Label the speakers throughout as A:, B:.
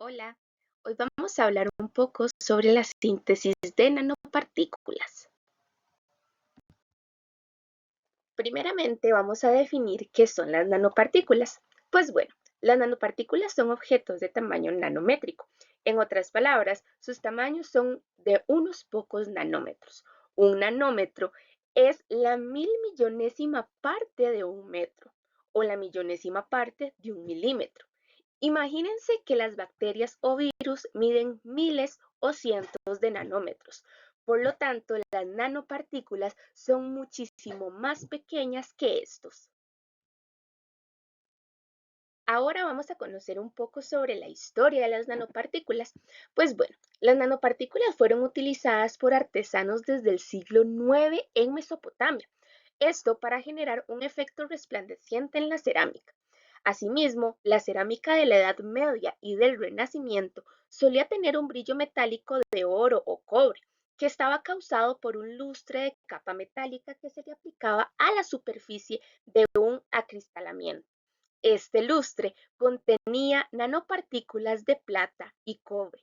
A: Hola, hoy vamos a hablar un poco sobre la síntesis de nanopartículas. Primeramente vamos a definir qué son las nanopartículas. Pues bueno, las nanopartículas son objetos de tamaño nanométrico. En otras palabras, sus tamaños son de unos pocos nanómetros. Un nanómetro es la mil millonésima parte de un metro o la millonésima parte de un milímetro. Imagínense que las bacterias o virus miden miles o cientos de nanómetros. Por lo tanto, las nanopartículas son muchísimo más pequeñas que estos. Ahora vamos a conocer un poco sobre la historia de las nanopartículas. Pues bueno, las nanopartículas fueron utilizadas por artesanos desde el siglo IX en Mesopotamia. Esto para generar un efecto resplandeciente en la cerámica. Asimismo, la cerámica de la Edad Media y del Renacimiento solía tener un brillo metálico de oro o cobre, que estaba causado por un lustre de capa metálica que se le aplicaba a la superficie de un acristalamiento. Este lustre contenía nanopartículas de plata y cobre.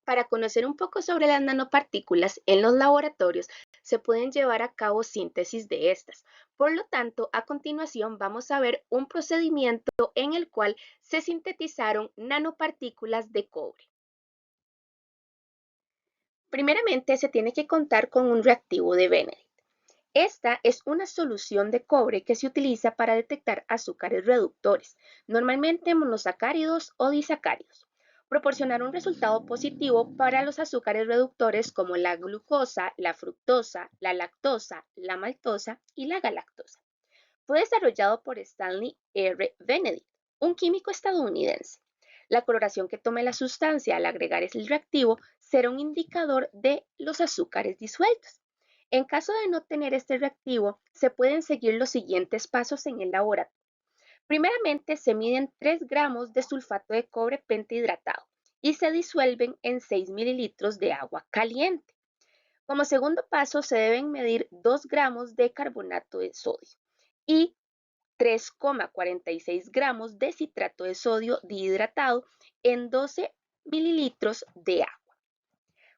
A: Para conocer un poco sobre las nanopartículas en los laboratorios, se pueden llevar a cabo síntesis de estas. Por lo tanto, a continuación vamos a ver un procedimiento en el cual se sintetizaron nanopartículas de cobre. Primeramente, se tiene que contar con un reactivo de Benedict. Esta es una solución de cobre que se utiliza para detectar azúcares reductores, normalmente monosacáridos o disacáridos. Proporcionar un resultado positivo para los azúcares reductores como la glucosa, la fructosa, la lactosa, la maltosa y la galactosa. Fue desarrollado por Stanley R. Benedict, un químico estadounidense. La coloración que tome la sustancia al agregar el reactivo será un indicador de los azúcares disueltos. En caso de no tener este reactivo, se pueden seguir los siguientes pasos en el laboratorio. Primeramente, se miden 3 gramos de sulfato de cobre pentahidratado y se disuelven en 6 mililitros de agua caliente. Como segundo paso, se deben medir 2 gramos de carbonato de sodio y 3,46 gramos de citrato de sodio dihidratado en 12 mililitros de agua.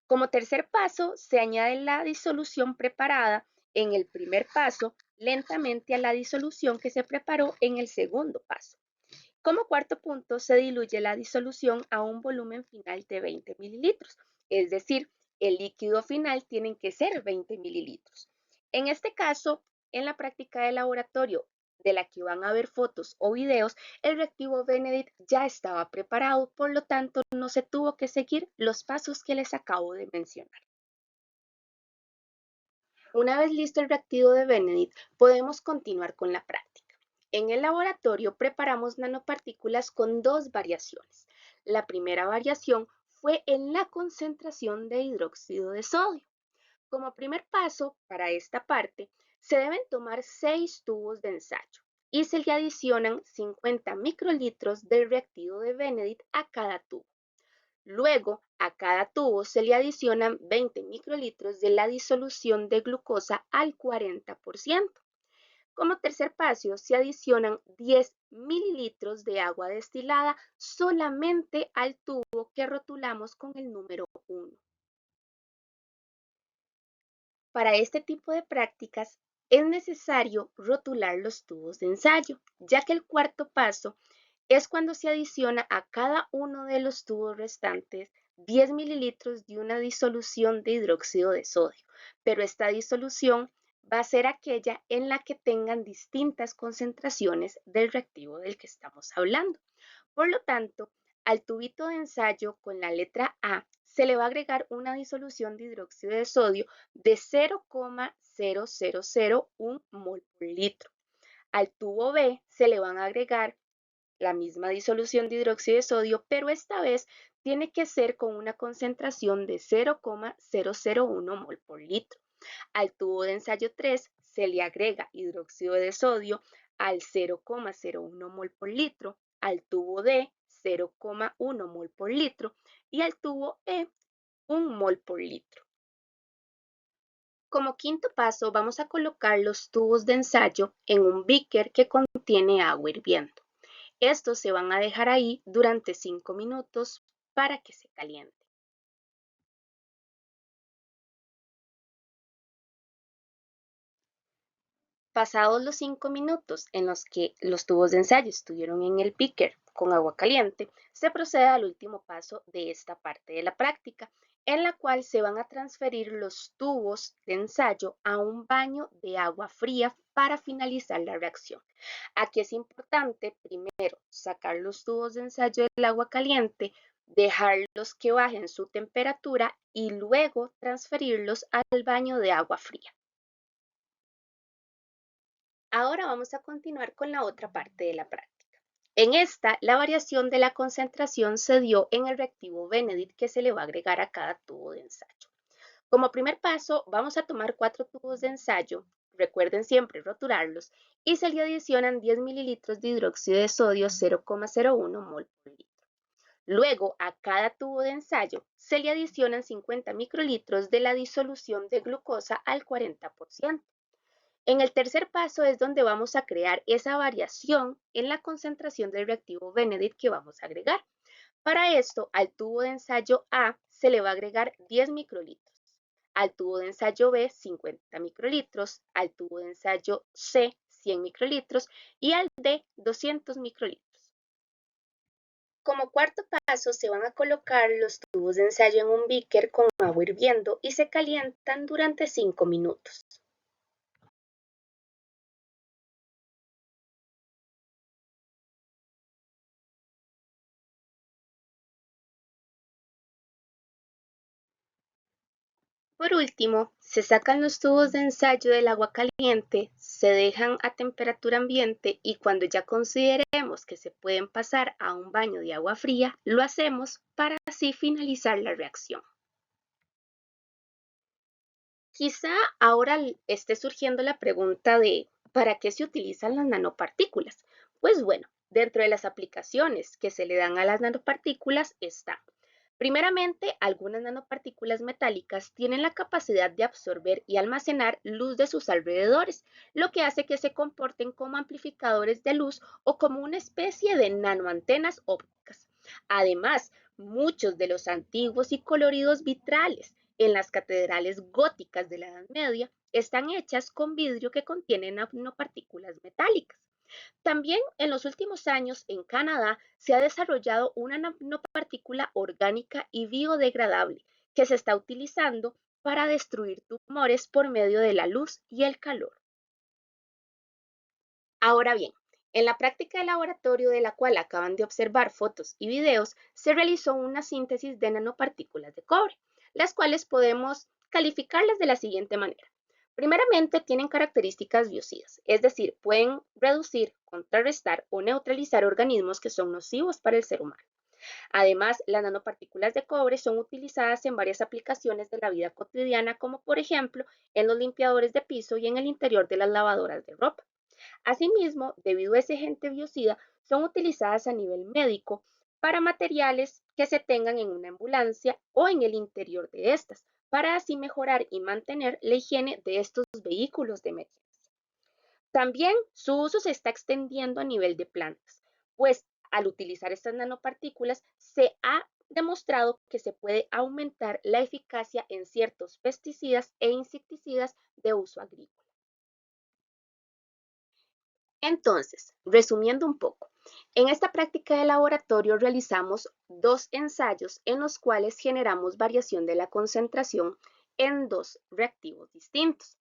A: Como tercer paso, se añade la disolución preparada en el primer paso lentamente a la disolución que se preparó en el segundo paso. Como cuarto punto, se diluye la disolución a un volumen final de 20 mililitros, es decir, el líquido final tiene que ser 20 mililitros. En este caso, en la práctica de laboratorio de la que van a ver fotos o videos, el reactivo Benedict ya estaba preparado, por lo tanto no se tuvo que seguir los pasos que les acabo de mencionar. Una vez listo el reactivo de Benedict, podemos continuar con la práctica. En el laboratorio preparamos nanopartículas con dos variaciones. La primera variación fue en la concentración de hidróxido de sodio. Como primer paso, para esta parte, se deben tomar 6 tubos de ensayo y se le adicionan 50 microlitros del reactivo de Benedict a cada tubo. Luego, a cada tubo se le adicionan 20 microlitros de la disolución de glucosa al 40%. Como tercer paso, se adicionan 10 mililitros de agua destilada solamente al tubo que rotulamos con el número 1. Para este tipo de prácticas es necesario rotular los tubos de ensayo, ya que el cuarto paso es cuando se adiciona a cada uno de los tubos restantes 10 mililitros de una disolución de hidróxido de sodio, pero esta disolución va a ser aquella en la que tengan distintas concentraciones del reactivo del que estamos hablando. Por lo tanto, al tubito de ensayo con la letra A se le va a agregar una disolución de hidróxido de sodio de 0,0001 mol por litro. Al tubo B se le van a agregar la misma disolución de hidróxido de sodio, pero esta vez tiene que ser con una concentración de 0,001 mol por litro. Al tubo de ensayo 3 se le agrega hidróxido de sodio al 0,01 mol por litro, al tubo D 0,1 mol por litro y al tubo E 1 mol por litro. Como quinto paso vamos a colocar los tubos de ensayo en un beaker que contiene agua hirviendo. Estos se van a dejar ahí durante 5 minutos para que se calienten. Pasados los 5 minutos en los que los tubos de ensayo estuvieron en el beaker con agua caliente, se procede al último paso de esta parte de la práctica, en la cual se van a transferir los tubos de ensayo a un baño de agua fría para finalizar la reacción. Aquí es importante primero sacar los tubos de ensayo del agua caliente, dejarlos que bajen su temperatura y luego transferirlos al baño de agua fría. Ahora vamos a continuar con la otra parte de la práctica. En esta, la variación de la concentración se dio en el reactivo Benedict que se le va a agregar a cada tubo de ensayo. Como primer paso, vamos a tomar 4 tubos de ensayo, recuerden siempre roturarlos, y se le adicionan 10 mililitros de hidróxido de sodio 0,01 mol por litro. Luego, a cada tubo de ensayo se le adicionan 50 microlitros de la disolución de glucosa al 40%. En el tercer paso es donde vamos a crear esa variación en la concentración del reactivo Benedict que vamos a agregar. Para esto, al tubo de ensayo A se le va a agregar 10 microlitros, al tubo de ensayo B 50 microlitros, al tubo de ensayo C 100 microlitros y al D 200 microlitros. Como cuarto paso se van a colocar los tubos de ensayo en un beaker con agua hirviendo y se calientan durante 5 minutos. Por último, se sacan los tubos de ensayo del agua caliente, se dejan a temperatura ambiente y cuando ya consideremos que se pueden pasar a un baño de agua fría, lo hacemos para así finalizar la reacción. Quizá ahora esté surgiendo la pregunta de ¿para qué se utilizan las nanopartículas? Pues bueno, dentro de las aplicaciones que se le dan a las nanopartículas está. Primeramente, algunas nanopartículas metálicas tienen la capacidad de absorber y almacenar luz de sus alrededores, lo que hace que se comporten como amplificadores de luz o como una especie de nanoantenas ópticas. Además, muchos de los antiguos y coloridos vitrales en las catedrales góticas de la Edad Media están hechas con vidrio que contiene nanopartículas metálicas. También en los últimos años en Canadá se ha desarrollado una nanopartícula orgánica y biodegradable que se está utilizando para destruir tumores por medio de la luz y el calor. Ahora bien, en la práctica de laboratorio de la cual acaban de observar fotos y videos, se realizó una síntesis de nanopartículas de cobre, las cuales podemos calificarlas de la siguiente manera. Primeramente, tienen características biocidas, es decir, pueden reducir, contrarrestar o neutralizar organismos que son nocivos para el ser humano. Además, las nanopartículas de cobre son utilizadas en varias aplicaciones de la vida cotidiana, como por ejemplo en los limpiadores de piso y en el interior de las lavadoras de ropa. Asimismo, debido a ese agente biocida, son utilizadas a nivel médico para materiales que se tengan en una ambulancia o en el interior de estas, para así mejorar y mantener la higiene de estos vehículos de emergencia. También su uso se está extendiendo a nivel de plantas, pues al utilizar estas nanopartículas se ha demostrado que se puede aumentar la eficacia en ciertos pesticidas e insecticidas de uso agrícola. Entonces, resumiendo un poco, en esta práctica de laboratorio realizamos 2 ensayos en los cuales generamos variación de la concentración en 2 reactivos distintos.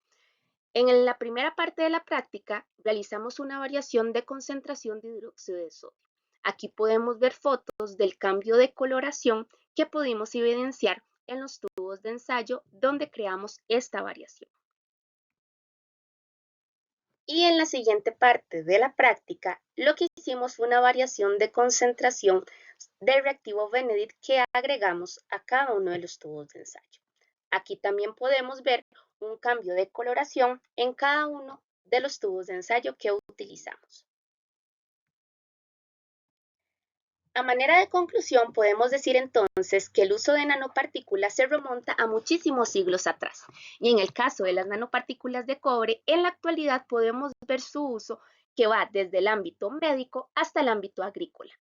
A: En la primera parte de la práctica realizamos una variación de concentración de hidróxido de sodio. Aquí podemos ver fotos del cambio de coloración que pudimos evidenciar en los tubos de ensayo donde creamos esta variación. Y en la siguiente parte de la práctica, lo que hicimos fue una variación de concentración del reactivo Benedict que agregamos a cada uno de los tubos de ensayo. Aquí también podemos ver un cambio de coloración en cada uno de los tubos de ensayo que utilizamos. A manera de conclusión, podemos decir entonces que el uso de nanopartículas se remonta a muchísimos siglos atrás. Y en el caso de las nanopartículas de cobre, en la actualidad podemos ver su uso que va desde el ámbito médico hasta el ámbito agrícola.